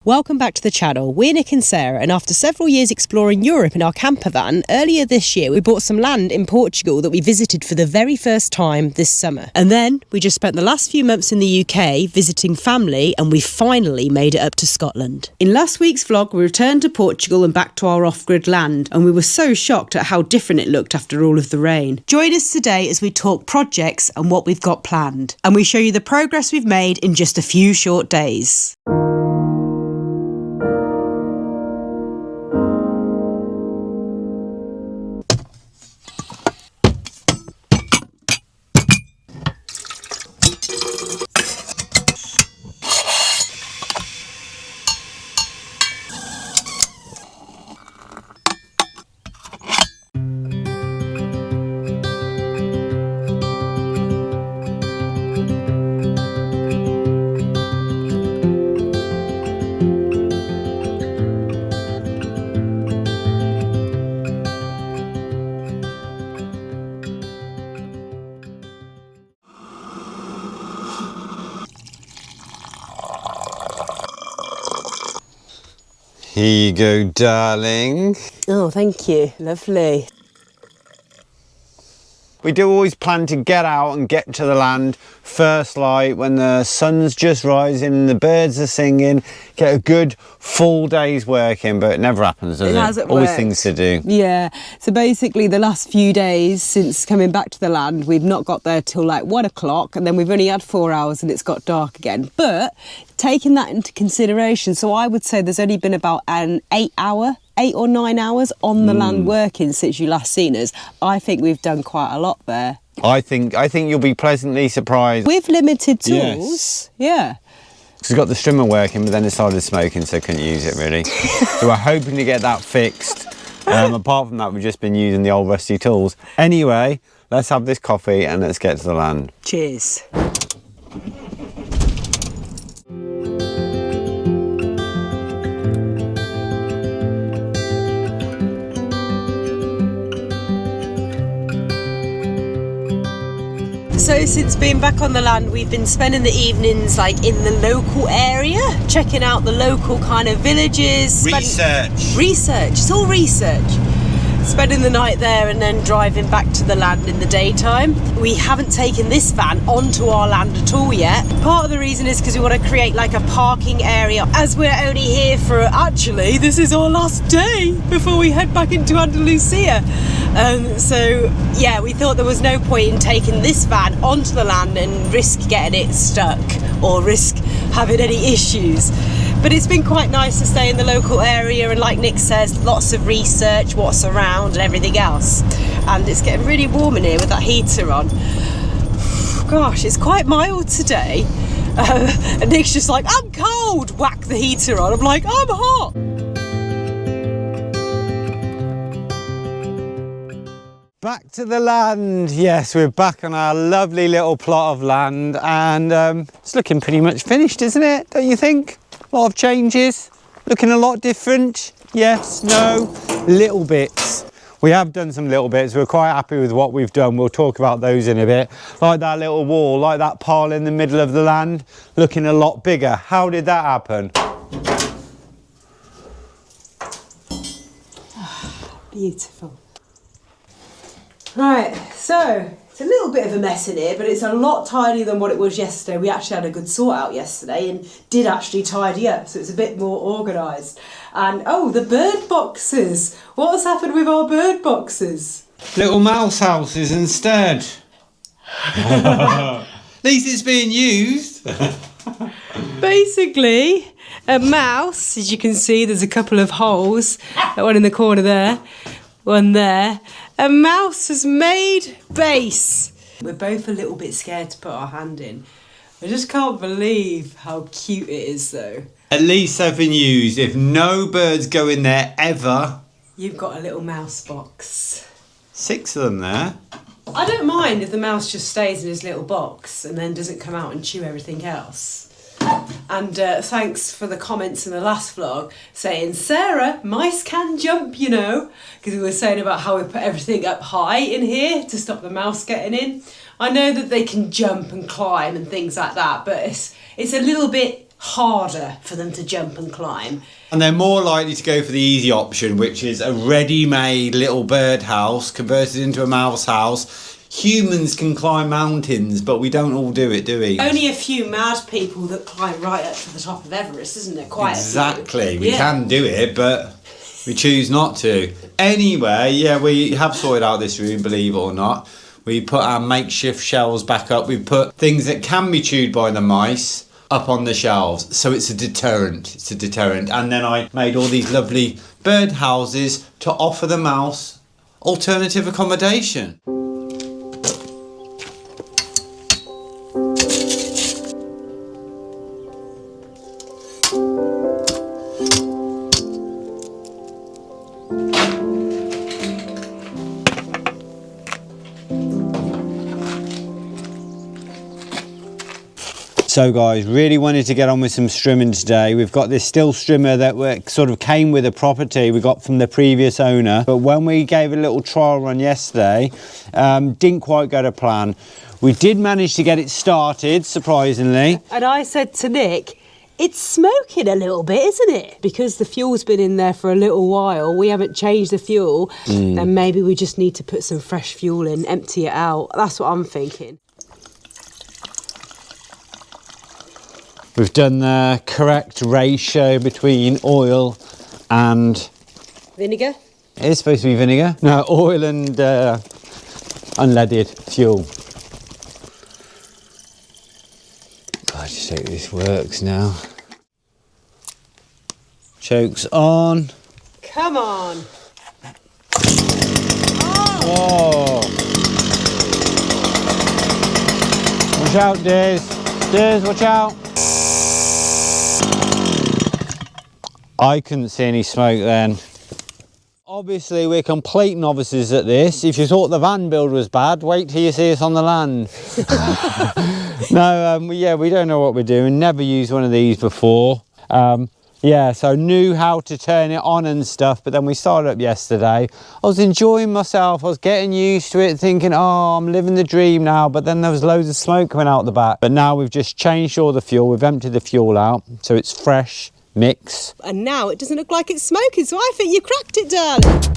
Welcome back to the channel. We're Nick and Sarah, and after several years exploring Europe in our camper van, earlier this year we bought some land in Portugal that we visited for the very first time this summer. And then we just spent the last few months in the UK visiting family, and we finally made it up to Scotland. In last week's vlog we returned to Portugal and back to our off-grid land, and we were so shocked at how different it looked after all of the rain. Join us today as we talk projects and what we've got planned, and we show you the progress we've made in just a few short days. Here you go, darling. Oh, thank you. Lovely. We do always plan to get out and get to the land first light when the sun's just rising and the birds are singing, get a good full day's work in, but it never happens, does it? Hasn't Always worked. things to do. Yeah, so basically the last few days since coming back to the land, we've not got there till like 1 o'clock, and then we've only had 4 hours and it's got dark again. But taking that into consideration, so I would say there's only been about an 8 or 9 hours on the land working since you last seen us. I think we've done quite a lot there. I think you'll be pleasantly surprised. With limited tools, yeah. Because we've got the strimmer working, but then it started smoking, so couldn't use it really. So we're hoping to get that fixed. Apart from that, we've just been using the old rusty tools. Anyway, let's have this coffee and let's get to the land. Cheers. So since being back on the land, we've been spending the evenings like in the local area, checking out the local kind of villages. Research. It's all research. Spending the night there and then driving back to the land in the daytime. We haven't taken this van onto our land at all yet. Part of the reason is because we want to create like a parking area, as we're only here for, actually, this is our last day before we head back into Andalusia. So yeah, we thought there was no point in taking this van onto the land and risk getting it stuck or risk having any issues. But it's been quite nice to stay in the local area, and like Nick says, lots of research, what's around and everything else. And it's getting really warm in here with that heater on. Gosh, it's quite mild today. And Nick's just like, I'm cold, whack the heater on. I'm like, I'm hot. Back to the land. Yes, we're back on our lovely little plot of land, and it's looking pretty much finished, isn't it? Don't you think? A lot of changes, looking a lot different. Yes, no, little bits. We have done some little bits. We're quite happy with what we've done. We'll talk about those in a bit. Like that little wall, like that pile in the middle of the land, looking a lot bigger. How did that happen? Beautiful. Right, so it's a little bit of a mess in here, but it's a lot tidier than what it was yesterday. We actually had a good sort out yesterday and did actually tidy up, so it's a bit more organised. And oh, the bird boxes. What has happened with our bird boxes? Little mouse houses instead. At least it's being used. Basically, a mouse, as you can see, there's a couple of holes. That one in the corner there, one there. A mouse has made base. We're both a little bit scared to put our hand in. I just can't believe how cute it is though. At least they've been used. If no birds go in there ever. You've got a little mouse box. 6 of them there. I don't mind if the mouse just stays in his little box and then doesn't come out and chew everything else. And thanks for the comments in the last vlog saying, Sarah, mice can jump, you know, because we were saying about how we put everything up high in here to stop the mouse getting in. I know that they can jump and climb and things like that, but it's a little bit harder for them to jump and climb. And they're more likely to go for the easy option, which is a ready-made little birdhouse converted into a mouse house. Humans can climb mountains, but we don't all do it, do we? Only a few mad people that climb right up to the top of Everest, isn't it? Quite exactly. A few. We can do it, but we choose not to. Anyway, yeah, we have sorted out this room, believe it or not. We put our makeshift shelves back up. We put things that can be chewed by the mice up on the shelves, so it's a deterrent. It's a deterrent. And then I made all these lovely bird houses to offer the mouse alternative accommodation. So guys, really wanted to get on with some strimming today. We've got this still strimmer that sort of came with a property we got from the previous owner. But when we gave a little trial run yesterday, didn't quite go to plan. We did manage to get it started, surprisingly. And I said to Nick, it's smoking a little bit, isn't it? Because the fuel's been in there for a little while. We haven't changed the fuel. Then maybe we just need to put some fresh fuel in, empty it out. That's what I'm thinking. We've done the correct ratio between oil and... Vinegar? It is supposed to be vinegar. No, oil and unleaded fuel. I just hope this works now. Chokes on. Come on. Oh. Watch out, Des. Des, watch out. I couldn't see any smoke then. Obviously, we're complete novices at this. If you thought the van build was bad, wait till you see us on the land. No, yeah, we don't know what we're doing. Never used one of these before. Yeah, so knew how to turn it on and stuff, but then we started up yesterday. I was enjoying myself. I was getting used to it, thinking, oh, I'm living the dream now. But then there was loads of smoke coming out the back. But now we've just changed all the fuel. We've emptied the fuel out, so it's fresh. Mix. And now it doesn't look like it's smoking, so I think you cracked it, darling.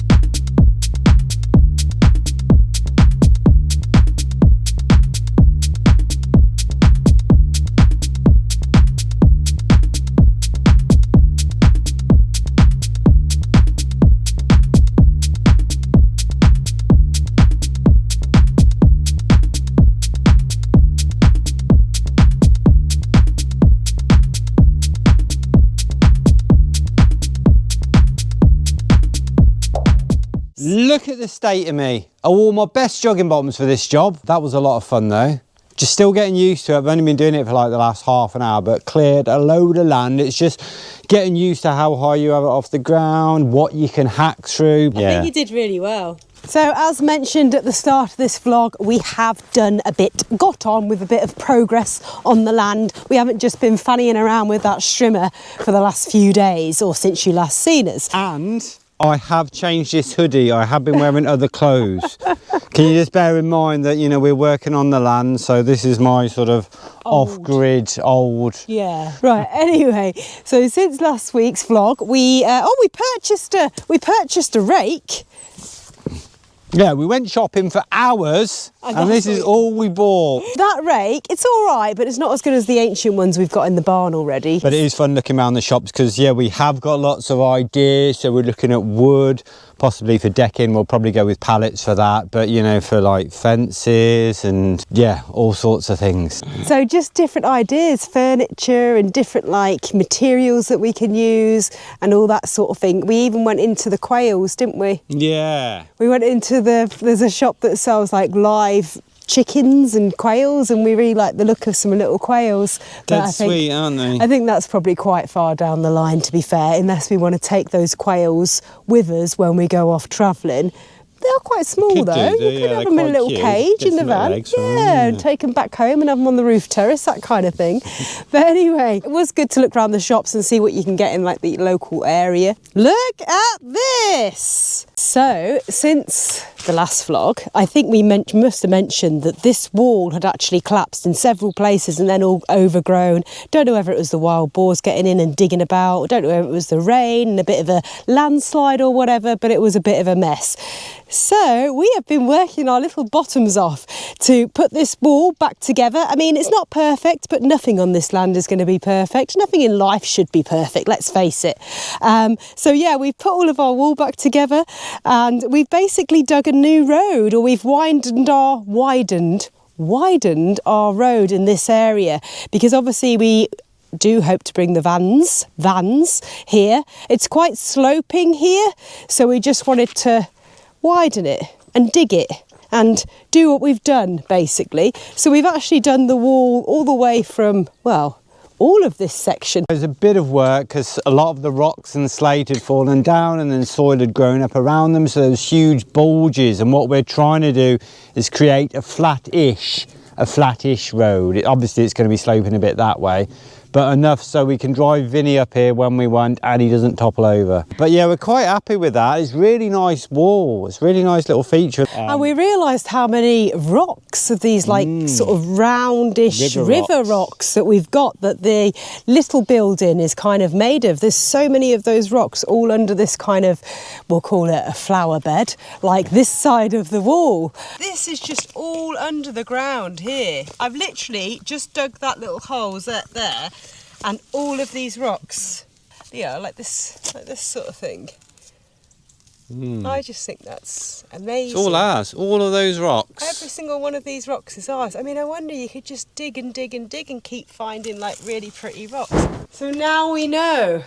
Look at the state of me. I wore my best jogging bottoms for this job. That was a lot of fun though. Just still getting used to it. I've only been doing it for like the last half an hour, but cleared a load of land. It's just getting used to how high you have it off the ground, what you can hack through. I think you did really well. So as mentioned at the start of this vlog, we have done a bit, got on with a bit of progress on the land. We haven't just been fannying around with that strimmer for the last few days or since you last seen us. And I have changed this hoodie. I have been wearing other clothes. Can you just bear in mind that, you know, we're working on the land, so this is my sort of off-grid old. Yeah. Right. Anyway, so since last week's vlog, we purchased a rake. Yeah, we went shopping for hours and this is all we bought. That rake, it's all right, but it's not as good as the ancient ones we've got in the barn already. But it is fun looking around the shops because, yeah, we have got lots of ideas. So we're looking at wood, possibly for decking. We'll probably go with pallets for that. But, you know, for like fences and, yeah, all sorts of things. So just different ideas, furniture and different like materials that we can use and all that sort of thing. We even went into the quails, didn't we? Yeah. We went into there's a shop that sells like live chickens and quails, and we really like the look of some little quails. They're sweet, aren't they? I think that's probably quite far down the line, to be fair, unless we want to take those quails with us when we go off travelling. They are quite small though. You could have them in a little cage in the van. Yeah, and take them back home and have them on the roof terrace, that kind of thing. But anyway, it was good to look around the shops and see what you can get in like the local area. Look at this! So, since the last vlog, I think we must have mentioned that this wall had actually collapsed in several places and then all overgrown. Don't know whether it was the wild boars getting in and digging about. Don't know whether it was the rain and a bit of a landslide or whatever, but it was a bit of a mess. So we have been working our little bottoms off to put this wall back together. I mean, it's not perfect, but nothing on this land is going to be perfect. Nothing in life should be perfect, let's face it. So yeah, we've put all of our wall back together and we've basically dug a new road, or we've widened our road in this area, because obviously we do hope to bring the vans here. It's quite sloping here, so we just wanted to widen it and dig it and do what we've done basically. So we've actually done the wall all the way from, well, all of this section. There's a bit of work because a lot of the rocks and slate had fallen down and then soil had grown up around them, so there's huge bulges, and what we're trying to do is create a flat-ish road. Obviously it's going to be sloping a bit that way, but enough so we can drive Vinnie up here when we want and he doesn't topple over. But yeah, we're quite happy with that. It's really nice wall. It's a really nice little feature. And we realised how many rocks of these like sort of roundish river rocks that we've got, that the little building is kind of made of. There's so many of those rocks all under this kind of, we'll call it a flower bed, like this side of the wall. This is just all under the ground here. I've literally just dug that little hole there. And all of these rocks, yeah, like this sort of thing. I just think that's amazing. It's all ours, all of those rocks. Every single one of these rocks is ours. I mean, I wonder you could just dig and dig and dig and keep finding like really pretty rocks. So now we know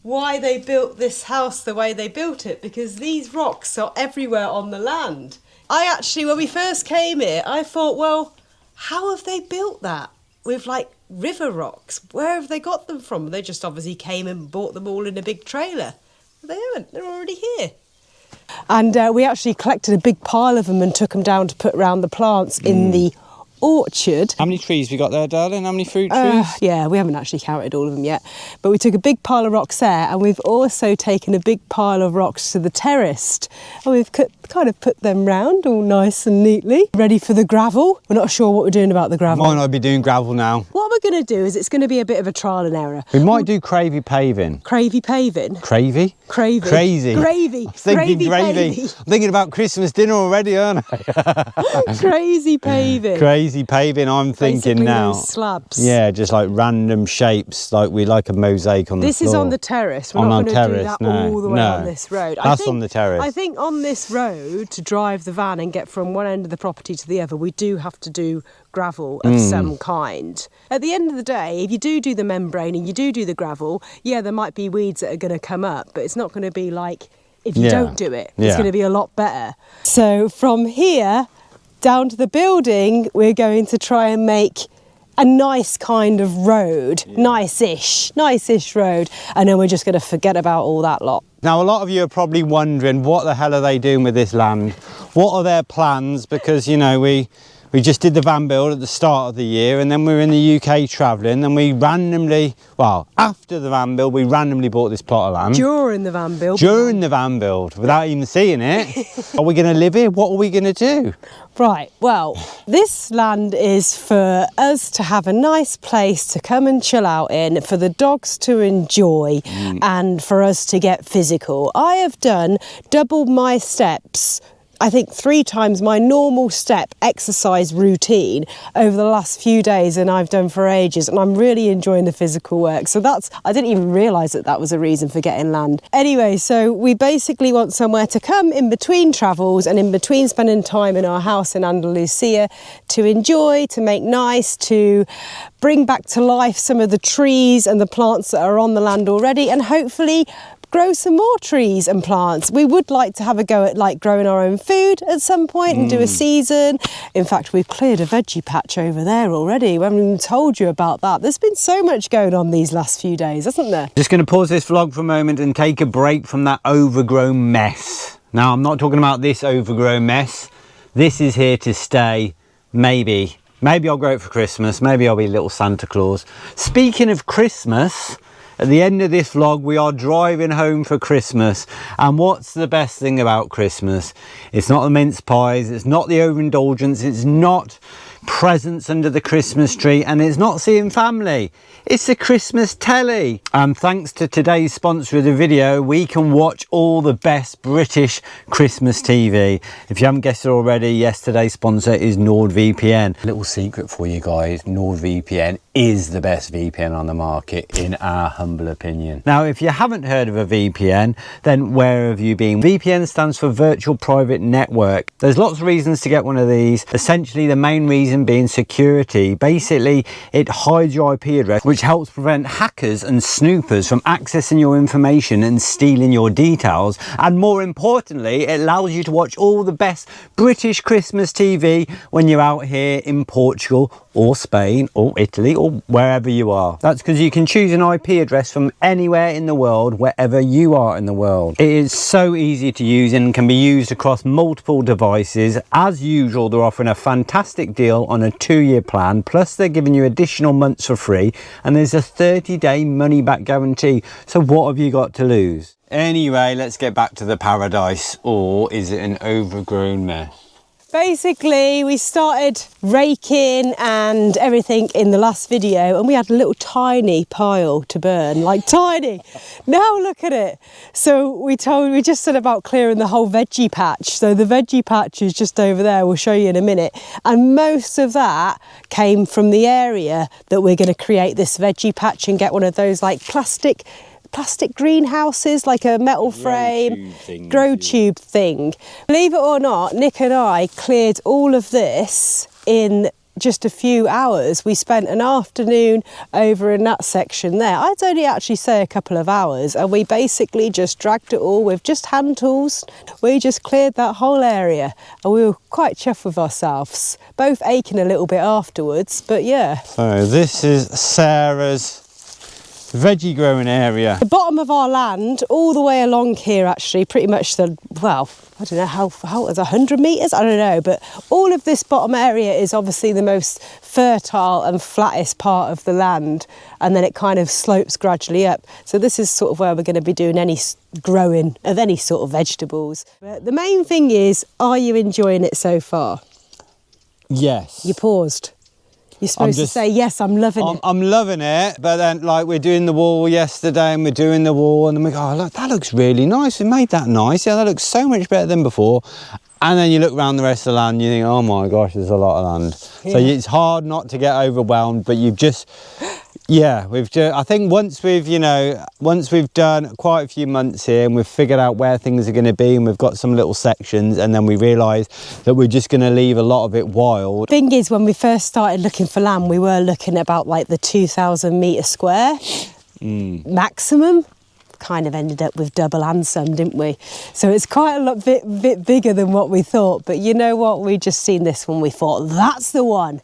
why they built this house the way they built it, because these rocks are everywhere on the land. I actually, when we first came here, I thought, well, how have they built that with like river rocks? Where have they got them from? They just obviously came and bought them all in a big trailer. They haven't, they're already here. And we actually collected a big pile of them and took them down to put around the plants in the orchard. How many trees we got there, darling? How many fruit trees? Yeah, we haven't actually counted all of them yet, but we took a big pile of rocks there, and we've also taken a big pile of rocks to the terrace, and we've kind of put them round all nice and neatly, ready for the gravel. We're not sure what we're doing about the gravel. Might not be doing gravel now. What we're going to do is it's going to be a bit of a trial and error. We might do cravy paving. Cravy paving? Cravy? Cravy. Crazy. Gravy. I'm thinking gravy. I'm thinking about Christmas dinner already, aren't I? Crazy paving. Crazy paving, I'm thinking basically now. Those slabs. Yeah, just like random shapes, like we like a mosaic on the floor. This is on the terrace. We're not going to do that all the way on this road. That's on the terrace. I think on this road, to drive the van and get from one end of the property to the other, we do have to do gravel of some kind. At the end of the day, if you do the membrane and you do the gravel, yeah, there might be weeds that are going to come up, but it's not going to be like if you don't do it. It's going to be a lot better. So from here down to the building, we're going to try and make a nice kind of road, nice-ish road, and then we're just going to forget about all that lot. Now, a lot of you are probably wondering, what the hell are they doing with this land? What are their plans? Because, you know, we just did the van build at the start of the year, and then we were in the UK travelling, and we randomly, well, after the van build, we randomly bought this plot of land. During the van build? During the van build, without even seeing it. Are we going to live here? What are we going to do? Right, well, this land is for us to have a nice place to come and chill out in, for the dogs to enjoy, and for us to get physical. I have done double my steps, I think 3 times my normal step exercise routine over the last few days than I've done for ages, and I'm really enjoying the physical work. So I didn't even realise that was a reason for getting land. Anyway, so we basically want somewhere to come in between travels and in between spending time in our house in Andalusia to enjoy, to make nice, to bring back to life some of the trees and the plants that are on the land already, and hopefully grow some more trees and plants. We would like to have a go at like growing our own food at some point and do a season. In fact, we've cleared a veggie patch over there already. We haven't even told you about that. There's been so much going on these last few days, hasn't there? Just going to pause this vlog for a moment and take a break from that overgrown mess Now, I'm not talking about this overgrown mess. This is here to stay, maybe. Maybe I'll grow it for Christmas. Maybe I'll be little Santa Claus. Speaking of Christmas, at the end of this vlog, we are driving home for Christmas. And what's the best thing about Christmas? It's not the mince pies, it's not the overindulgence, it's not presents under the Christmas tree, and it's not seeing family. It's the Christmas telly. And thanks to today's sponsor of the video, we can watch all the best British Christmas TV. If you haven't guessed it already, yes, today's sponsor is NordVPN. Little secret for you guys, NordVPN is the best VPN on the market in our humble opinion. Now, if you haven't heard of a VPN, then where have you been? VPN stands for Virtual Private Network. There's lots of reasons to get one of these. Essentially, the main reason being security. Basically, it hides your IP address, which helps prevent hackers and snoopers from accessing your information and stealing your details. And more importantly, it allows you to watch all the best British Christmas TV when you're out here in Portugal or Spain or Italy or wherever you are. That's because you can choose an IP address from anywhere in the world, wherever you are in the world. It is so easy to use and can be used across multiple devices. As usual, they're offering a fantastic deal on a 2-year plan, plus they're giving you additional months for free, and there's a 30-day money-back guarantee. So what have you got to lose? Anyway, let's get back to the paradise. Or is it an overgrown mess? Basically, we started raking and everything in the last video, and we had a little tiny pile to burn, like tiny. Now look at it. So we just said about clearing the whole veggie patch. So the veggie patch is just over there. We'll show you in a minute. And most of that came from the area that we're going to create this veggie patch and get one of those like plastic greenhouses, like a metal frame grow tube thing. Believe it or not, Nick and I cleared all of this in just a few hours. We spent an afternoon over in that section there. I'd only actually say a couple of hours, and we basically just dragged it all with just hand tools. We just cleared that whole area, and we were quite chuffed with ourselves, both aching a little bit afterwards, but yeah. So this is Sarah's veggie growing area. The bottom of our land, all the way along here, actually, pretty much well, I don't know how it's 100 metres, I don't know, but all of this bottom area is obviously the most fertile and flattest part of the land, and then it kind of slopes gradually up. So this is sort of where we're going to be doing any growing of any sort of vegetables. But the main thing is, are you enjoying it so far? Yes. You paused. You're supposed to say, yes, I'm loving it. I'm loving it, but then like we're doing the wall yesterday and we're doing the wall and then we go, oh, look, that looks really nice. We made that nice. Yeah, that looks so much better than before. And then you look around the rest of the land and you think, oh my gosh, there's a lot of land. Yeah. So it's hard not to get overwhelmed, but you've just, yeah, I think once we've done quite a few months here and we've figured out where things are going to be and we've got some little sections, and then we realise that we're just going to leave a lot of it wild. Thing is, when we first started looking for land, we were looking at about like the 2,000 metre square maximum. Kind of ended up with double and some, didn't we? So it's quite a bit bigger than what we thought. But you know what? We just seen this one, we thought, that's the one.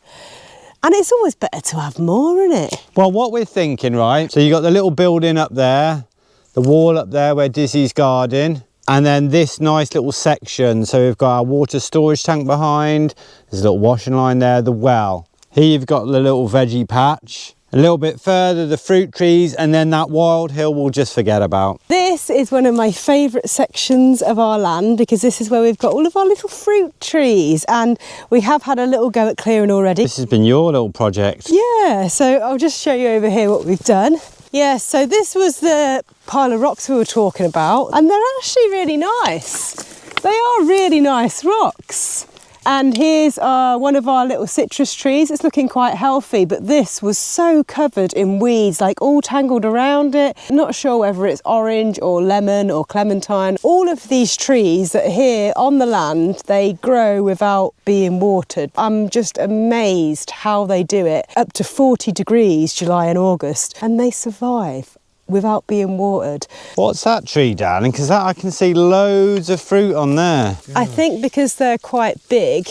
And it's always better to have more, isn't it? Well, what we're thinking, right? So you got the little building up there, the wall up there where Dizzy's garden, and then this nice little section. So we've got our water storage tank behind, there's a little washing line there, the well. Here you've got the little veggie patch. A little bit further, the fruit trees, and then that wild hill we'll just forget about. This is one of my favourite sections of our land, because this is where we've got all of our little fruit trees, and we have had a little go at clearing already. This has been your little project. Yeah, so I'll just show you over here what we've done. Yeah, so this was the pile of rocks we were talking about, and they're actually really nice. They are really nice rocks. And here's one of our little citrus trees. It's looking quite healthy, but this was so covered in weeds, like all tangled around it. I'm not sure whether it's orange or lemon or clementine. All of these trees that are here on the land, they grow without being watered. I'm just amazed how they do it. Up to 40 degrees, July and August, and they survive without being watered. What's that tree, darling? Because I can see loads of fruit on there. I think because they're quite big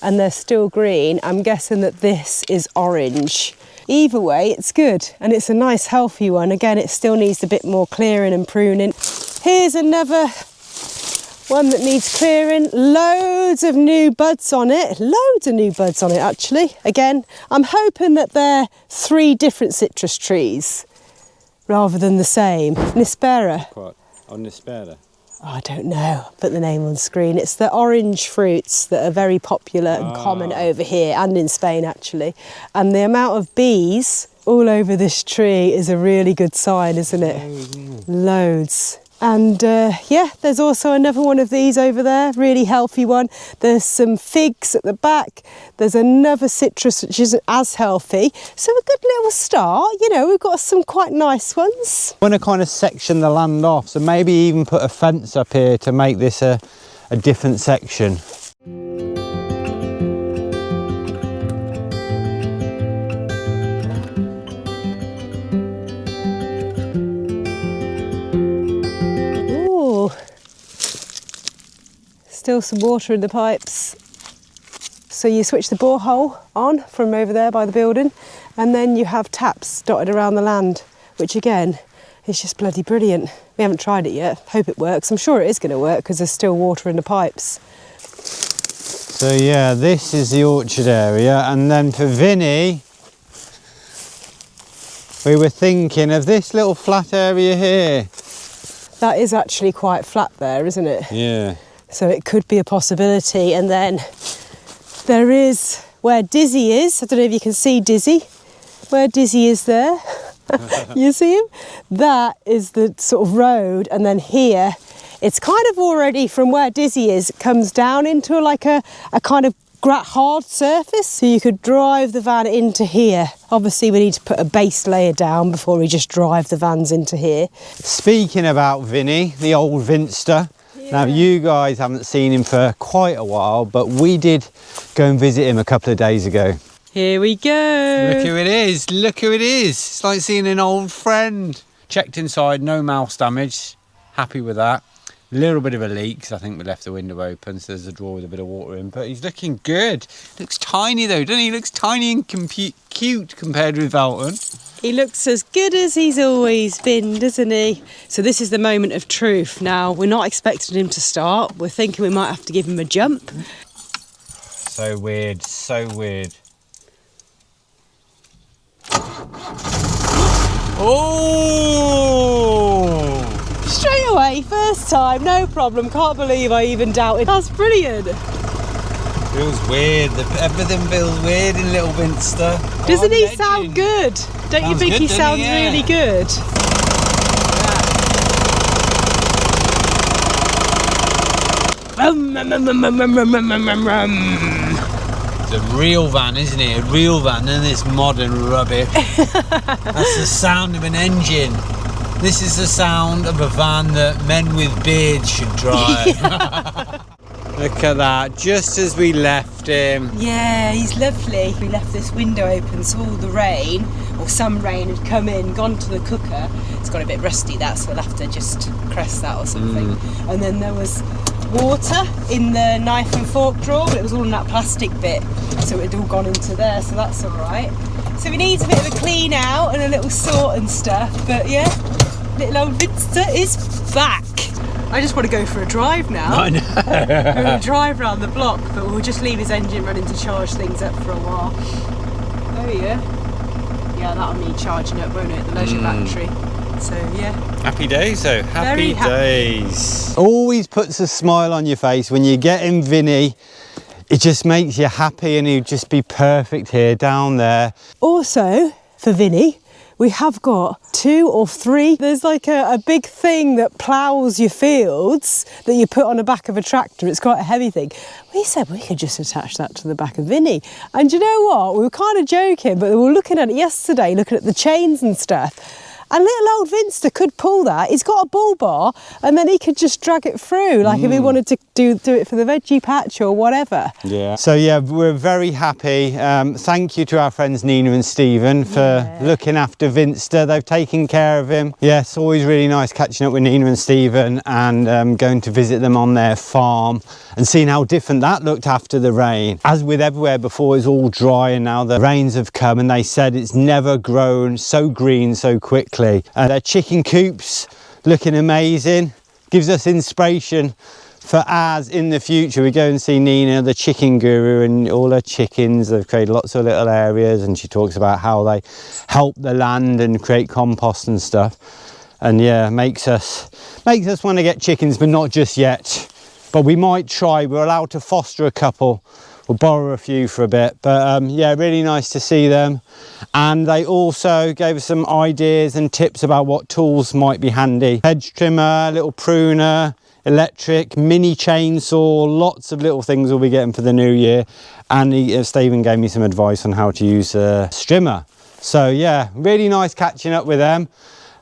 and they're still green, I'm guessing that this is orange. Either way, it's good, and it's a nice healthy one. Again, it still needs a bit more clearing and pruning. Here's another one that needs clearing, loads of new buds on it, actually. Again, I'm hoping that they're 3 different citrus trees rather than the same. Nispera. What? On Nispera? Oh, I don't know, put the name on screen. It's the orange fruits that are very popular and common over here and in Spain actually. And the amount of bees all over this tree is a really good sign, isn't it? Loads. And yeah, there's also another one of these over there, really healthy one. There's some figs at the back. There's another citrus which isn't as healthy. So a good little start, you know, we've got some quite nice ones. I want to kind of section the land off, so maybe even put a fence up here to make this a different section. Still some water in the pipes. So you switch the borehole on from over there by the building, and then you have taps dotted around the land, which again is just bloody brilliant. We haven't tried it yet. Hope it works. I'm sure it is going to work because there's still water in the pipes. So yeah, this is the orchard area, and then for Vinnie, we were thinking of this little flat area here. That is actually quite flat there, isn't it? Yeah. So it could be a possibility. And then there is where Dizzy is. I don't know if you can see Dizzy. Where Dizzy is there. You see him? That is the sort of road. And then here, it's kind of already from where Dizzy is, it comes down into like a kind of hard surface. So you could drive the van into here. Obviously we need to put a base layer down before we just drive the vans into here. Speaking about Vinnie, the old Vinster. Now, you guys haven't seen him for quite a while, but we did go and visit him a couple of days ago. Here we go. Look who it is. Look who it is. It's like seeing an old friend. Checked inside, no mouse damage. Happy with that. A little bit of a leak, because I think we left the window open, so there's a drawer with a bit of water in. But he's looking good. Looks tiny, though, doesn't he? He looks tiny and cute compared with Elton. He looks as good as he's always been, doesn't he? So this is the moment of truth. Now, we're not expecting him to start. We're thinking we might have to give him a jump. So weird, so weird. Oh! Straight away, first time, no problem. Can't believe I even doubted. That's brilliant. Feels weird. Everything feels weird in Little Vinster. Doesn't he sound good? Don't you think he sounds really good? It's a real van, isn't it? A real van, and this modern rubbish. That's the sound of an engine. This is the sound of a van that men with beards should drive. Look at that, just as we left him. Yeah, he's lovely. We left this window open so all the rain, or some rain, had come in, gone to the cooker. It's got a bit rusty that, so we'll have to just crest that or something. And then there was water in the knife and fork drawer, but it was all in that plastic bit, so it had all gone into there, so that's all right. So we need a bit of a clean out and a little sort and stuff, but yeah, little old Vinster is back. I just want to go for a drive now. I know. We're going to drive around the block, but we'll just leave his engine running to charge things up for a while. Oh yeah. Yeah, that'll need charging up, won't it? The leisure battery. So yeah. Happy days though, Very happy days. Always puts a smile on your face when you get in Vinnie. It just makes you happy, and he'd just be perfect here, down there. Also, for Vinnie, we have got 2 or 3. There's like a big thing that ploughs your fields that you put on the back of a tractor. It's quite a heavy thing. We said we could just attach that to the back of Vinnie. And you know what? We were kind of joking, but we were looking at it yesterday, looking at the chains and stuff. And little old Vinster could pull that. He's got a bull bar, and then he could just drag it through, like if he wanted to do it for the veggie patch or whatever. Yeah. So yeah, we're very happy. Thank you to our friends Nina and Stephen for looking after Vinster. They've taken care of him. Yes, always really nice catching up with Nina and Stephen, and going to visit them on their farm and seeing how different that looked after the rain. As with everywhere before, it's all dry, and now the rains have come, and they said it's never grown so green so quickly. Their chicken coops looking amazing, gives us inspiration for as in the future we go and see Nina, the chicken guru, and all her chickens, they've created lots of little areas, and she talks about how they help the land and create compost and stuff. And yeah, makes us want to get chickens, but not just yet. But we might try. We're allowed to foster a couple. We'll borrow a few for a bit. But yeah, really nice to see them. And they also gave us some ideas and tips about what tools might be handy. Hedge trimmer, little pruner, electric, mini chainsaw, lots of little things we'll be getting for the new year. And Stephen gave me some advice on how to use a strimmer. So yeah, really nice catching up with them.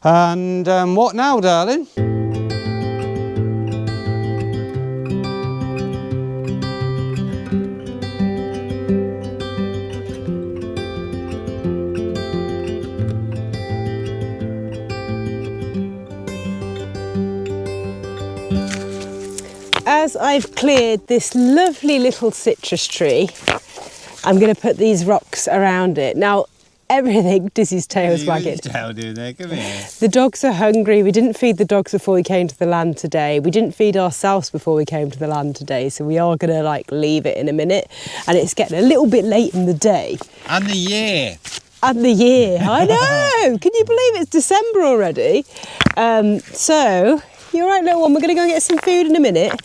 And what now, darling? As I've cleared this lovely little citrus tree, I'm going to put these rocks around it. Now, everything, Dizzy's tail's wagging. The dogs are hungry. We didn't feed the dogs before we came to the land today. We didn't feed ourselves before we came to the land today. So we are going to like leave it in a minute. And it's getting a little bit late in the day. And the year. And the year, I know. Can you believe it's December already? So, you're right, little one. We're going to go and get some food in a minute.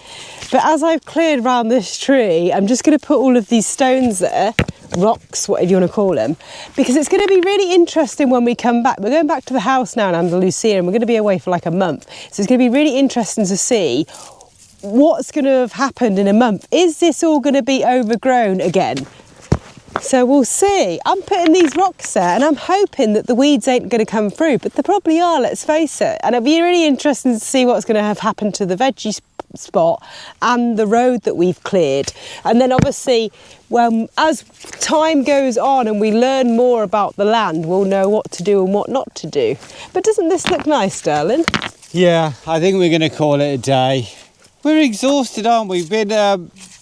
But as I've cleared around this tree, I'm just going to put all of these stones there, rocks, whatever you want to call them, because it's going to be really interesting when we come back. We're going back to the house now in Andalusia, and we're going to be away for like a month. So it's going to be really interesting to see what's going to have happened in a month. Is this all going to be overgrown again? So we'll see. I'm putting these rocks there and I'm hoping that the weeds ain't going to come through, but they probably are, let's face it. And it'll be really interesting to see what's going to have happened to the veggie spot and the road that we've cleared. And then obviously, well, as time goes on and we learn more about the land, we'll know what to do and what not to do. But doesn't this look nice, darling? Yeah, I think we're going to call it a day. We're exhausted, aren't we? We've been,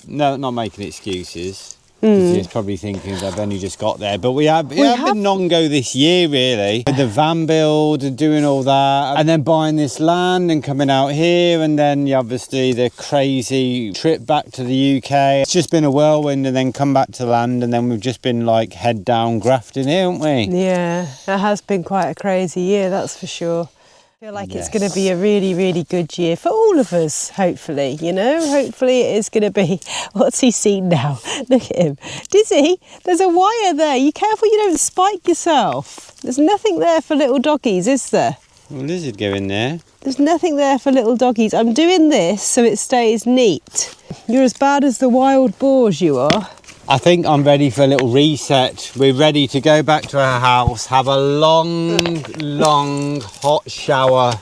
no, not making excuses. He's probably thinking I've only just got there, but we have been non-go this year really, with the van build and doing all that, and then buying this land and coming out here, and then obviously the crazy trip back to the UK. It's just been a whirlwind, and then come back to land, and then we've just been like head down grafting here, haven't we? Yeah, it has been quite a crazy year, that's for sure. I feel like it's going to be a really, really good year for all of us, hopefully, you know. Hopefully it is going to be... What's he seen now? Look at him. Dizzy, there's a wire there. You careful you don't spike yourself. There's nothing there for little doggies, is there? Well, lizard go in there. There's nothing there for little doggies. I'm doing this so it stays neat. You're as bad as the wild boars, you are. I think I'm ready for a little reset. We're ready to go back to our house, have a long hot shower,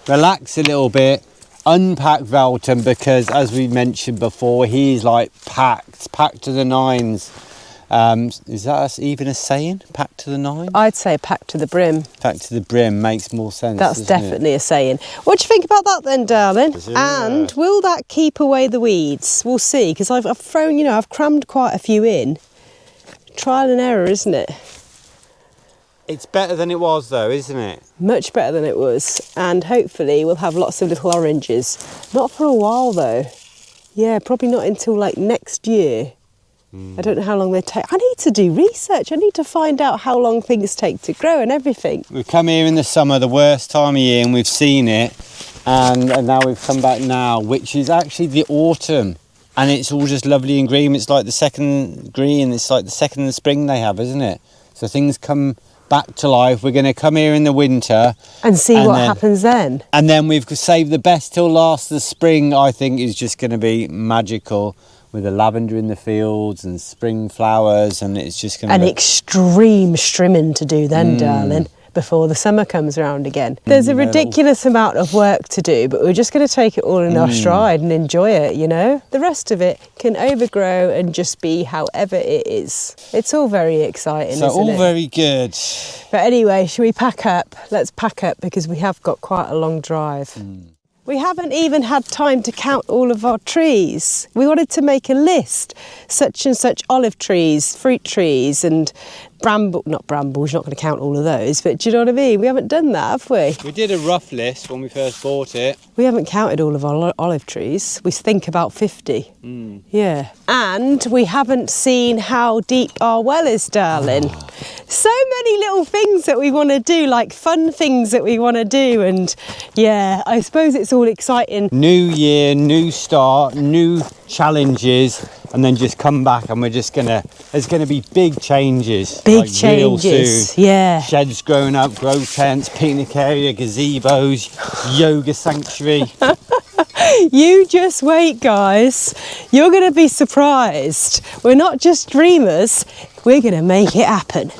relax a little bit, unpack Velton, because as we mentioned before, he's like packed to the nines. Is that even a saying? Packed to the nines? I'd say packed to the brim. Packed to the brim makes more sense. That's definitely a saying. What do you think about that then, darling? And will that keep away the weeds? We'll see, because I've thrown, you know, I've crammed quite a few in. Trial and error, isn't it? It's better than it was though, isn't it? Much better than it was. And hopefully we'll have lots of little oranges. Not for a while though. Yeah, probably not until like next year. I don't know how long they take. I need to do research. I need to find out how long things take to grow and everything. We've come here in the summer, the worst time of year, and we've seen it. And now we've come back now, which is actually the autumn. And it's all just lovely and green. It's like the second green. It's like the second spring they have, isn't it? So things come back to life. We're going to come here in the winter. And see what happens then. And then we've saved the best till last. The spring, I think, is just going to be magical. With the lavender in the fields and spring flowers, and it's just going to be... An extreme trimming to do then, darling, before the summer comes around again. There's a ridiculous amount of work to do, but we're just going to take it all in our stride and enjoy it, you know? The rest of it can overgrow and just be however it is. It's all very exciting, isn't it? All very good. But anyway, shall we pack up? Let's pack up, because we have got quite a long drive. We haven't even had time to count all of our trees. We wanted to make a list, such and such olive trees, fruit trees, and brambles, not brambles, you're not going to count all of those, but do you know what I mean? We haven't done that, have we? We did a rough list when we first bought it. We haven't counted all of our olive trees. We think about 50. Yeah. And we haven't seen how deep our well is, darling. So many little things that we want to do, like fun things that we want to do. And yeah, I suppose it's all exciting. New year, new start, new challenges, and then just come back and there's gonna be big changes. Big like real changes, soon. yeah. Sheds growing up, grow tents, picnic area, gazebos, yoga sanctuary. You just wait, guys. You're going to be surprised. We're not just dreamers, we're going to make it happen.